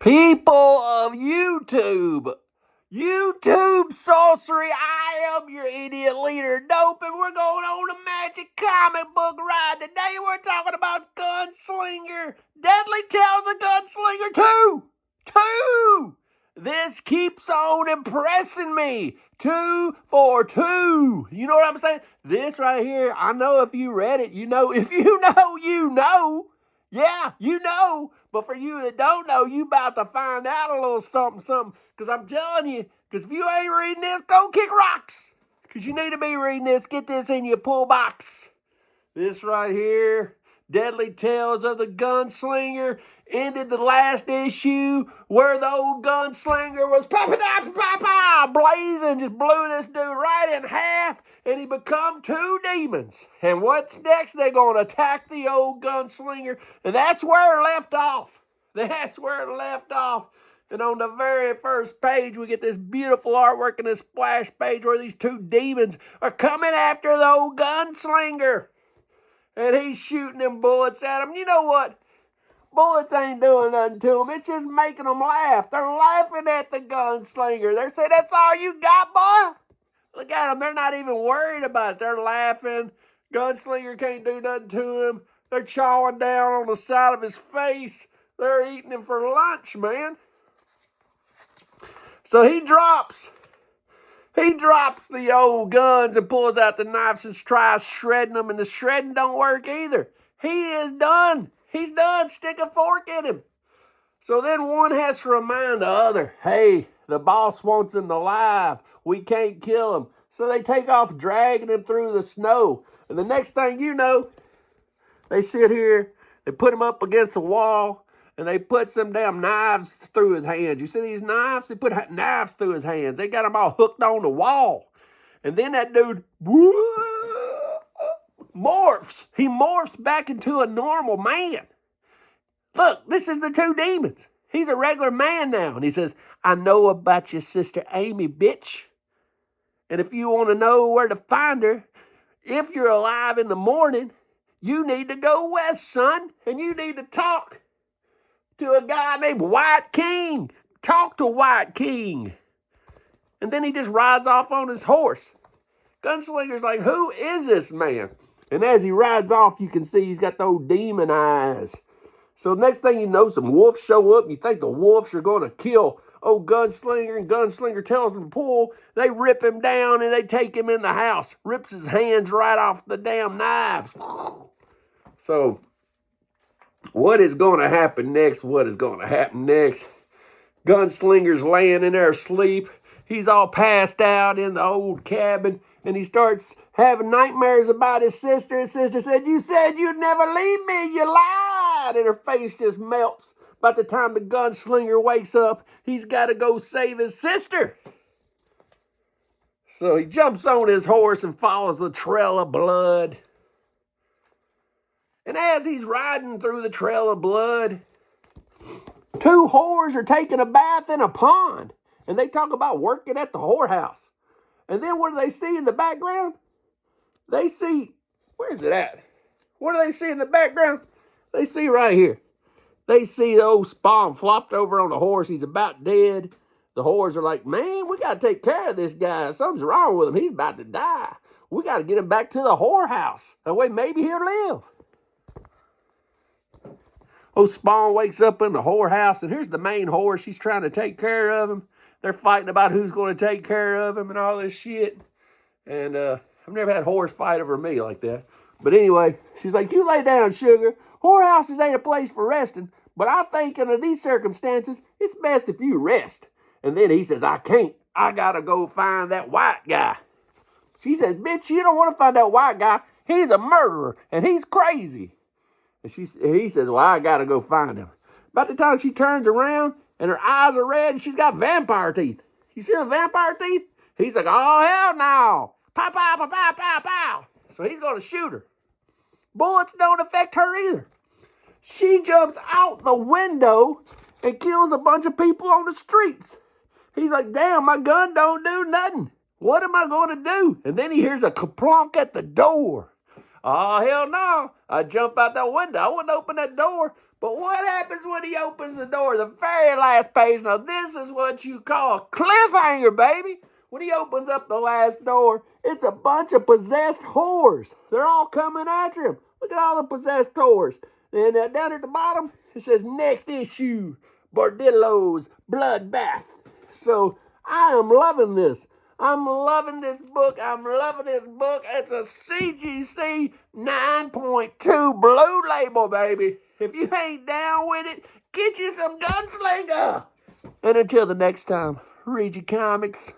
People of YouTube sorcery, I am your idiot leader, Dope, and we're going on a magic comic book ride. Today we're talking about Gunslinger, Deadly Tales of Gunslinger 2. 2! This keeps on impressing me. 2 for 2. You know what I'm saying? This right here, I know if you read it, you know. If you know, you know. Yeah, you know. But for you that don't know, you about to find out a little something. Because I'm telling you, because if you ain't reading this, go kick rocks. Because you need to be reading this. Get this in your pull box. This right here, Deadly Tales of the Gunslinger, ended the last issue where the old gunslinger was blazing, just blew this dude right in half, and he become two demons. And what's next? They're going to attack the old gunslinger, and that's where it left off. That's where it left off. And on the very first page, we get this beautiful artwork and this splash page where these two demons are coming after the old gunslinger. And he's shooting them bullets at him. You know what? Bullets ain't doing nothing to them. It's just making them laugh. They're laughing at the gunslinger. They're saying, that's all you got, boy? Look at them. They're not even worried about it. They're laughing. Gunslinger can't do nothing to him. They're chawing down on the side of his face. They're eating him for lunch, man. So he drops the old guns and pulls out the knives and tries shredding them, and the shredding don't work either. He is done. He's done. Stick a fork in him. So then one has to remind the other, hey, the boss wants him alive. We can't kill him. So they take off dragging him through the snow. And the next thing you know, they sit here, they put him up against the wall, and they put some damn knives through his hands. You see these knives? They put knives through his hands. They got him all hooked on the wall. And then that dude morphs. He morphs back into a normal man. Look, this is the two demons. He's a regular man now. And he says, I know about your sister Amy, bitch. And if you want to know where to find her, if you're alive in the morning, you need to go west, son. And you need to talk to a guy named White King. Talk to White King. And then he just rides off on his horse. Gunslinger's like, who is this man? And as he rides off, you can see he's got those demon eyes. So next thing you know, some wolves show up. And you think the wolves are going to kill old Gunslinger. And Gunslinger tells them to pull. They rip him down and they take him in the house. Rips his hands right off the damn knives. So what is going to happen next? What is going to happen next? Gunslinger's laying in there asleep. He's all passed out in the old cabin, and he starts having nightmares about his sister. His sister said you'd never leave me. You lied. And her face just melts. By the time the gunslinger wakes up, he's got to go save his sister. So he jumps on his horse and follows the trail of blood. And as he's riding through the trail of blood, two whores are taking a bath in a pond. And they talk about working at the whorehouse. And then what do they see in the background? They see, where's it at? What do they see in the background? They see right here. They see the old Spawn flopped over on the horse. He's about dead. The whores are like, man, we got to take care of this guy. Something's wrong with him. He's about to die. We got to get him back to the whorehouse. That way maybe he'll live. Old Spawn wakes up in the whorehouse, and here's the main whore. She's trying to take care of him. They're fighting about who's going to take care of him and all this shit. And I've never had whores fight over me like that. But anyway, she's like, you lay down, sugar. Whorehouses ain't a place for resting. But I think under these circumstances, it's best if you rest. And then he says, I can't. I got to go find that white guy. She says, bitch, you don't want to find that white guy. He's a murderer, and he's crazy. And he says, well, I got to go find him. About the time she turns around, and her eyes are red, and she's got vampire teeth. You see the vampire teeth? He's like, oh, hell no. Pow, pow, pow, pow, pow, pow. So he's going to shoot her. Bullets don't affect her either. She jumps out the window and kills a bunch of people on the streets. He's like, damn, my gun don't do nothing. What am I going to do? And then he hears a kaplonk at the door. Oh, hell no. I jump out that window. I wouldn't open that door. But what happens when he opens the door? The very last page. Now, this is what you call a cliffhanger, baby. When he opens up the last door, it's a bunch of possessed whores. They're all coming after him. Look at all the possessed whores. And down at the bottom, it says, next issue, Bordillo's Bloodbath. So I am loving this. I'm loving this book. I'm loving this book. It's a CGC 9.2 blue label, baby. If you ain't down with it, get you some Gunslinger. And until the next time, read your comics.